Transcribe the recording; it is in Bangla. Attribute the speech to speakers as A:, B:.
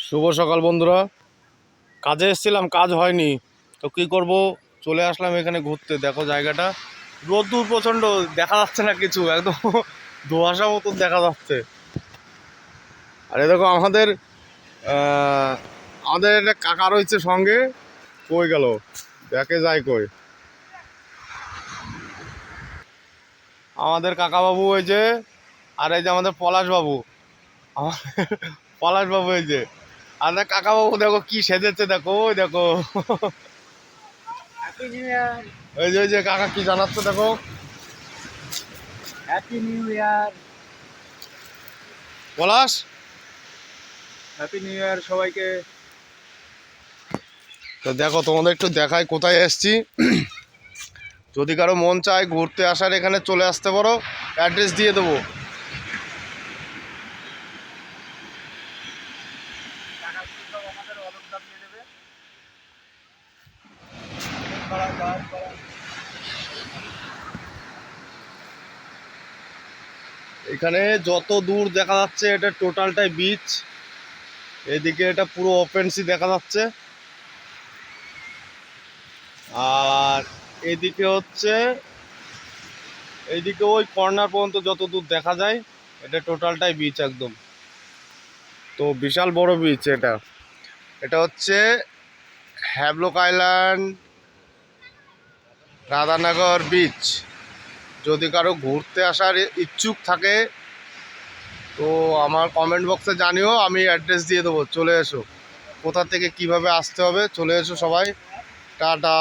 A: শুভ সকাল বন্ধুরা। কাজে এসেছিলাম, কাজ হয়নি তো কি করব, চলে আসলাম এখানে ঘুরতে। দেখো জায়গাটা, রোদ্দুর প্রচণ্ড, দেখা যাচ্ছে না কিছু, একদম ধোঁয়াশা মতন দেখা যাচ্ছে। আর এ দেখো আমাদের আমাদের একটা কাকা রয়েছে সঙ্গে, কই গেল দেখে যায় কই আমাদের কাকা বাবু, ওই যে। আর এই যে আমাদের পলাশ বাবু, পলাশ বাবু এই যে। আর কাকা বাবু দেখো কি সেজেছে, দেখো ওই দেখো। ওই যে কাকা কি জানাচ্ছে দেখো।
B: Happy new year.
A: Palash,
B: happy new year সবাইকে।
A: তো দেখো তোমাদের একটু দেখায় কোথায় এসছি। যদি কারো মন চায় ঘুরতে আসার, এখানে চলে আসতে পারো, অ্যাড্রেস দিয়ে দেবো। এখানে যত দূর দেখা যাচ্ছে এটা টোটালটাই বিচ। এদিকে এটা পুরো ওপেন সি দেখা যাচ্ছে। আর এদিকে হচ্ছে, এইদিকে ওই কর্নার পর্যন্ত যত দূর দেখা যায় এটা টোটালটাই বিচ একদম। তো বিশাল বড় বিচ এটা। এটা হচ্ছে হ্যাভলক আইল্যান্ড, রাধানগর বিচ। যদি কারো ঘুরতে আসার ইচ্ছুক থাকে তো আমার কমেন্ট বক্সে জানিও, আমি অ্যাড্রেস দিয়ে দেবো, চলে এসো। কোথা থেকে কিভাবে আসতে হবে, চলে এসো সবাই। টাটা।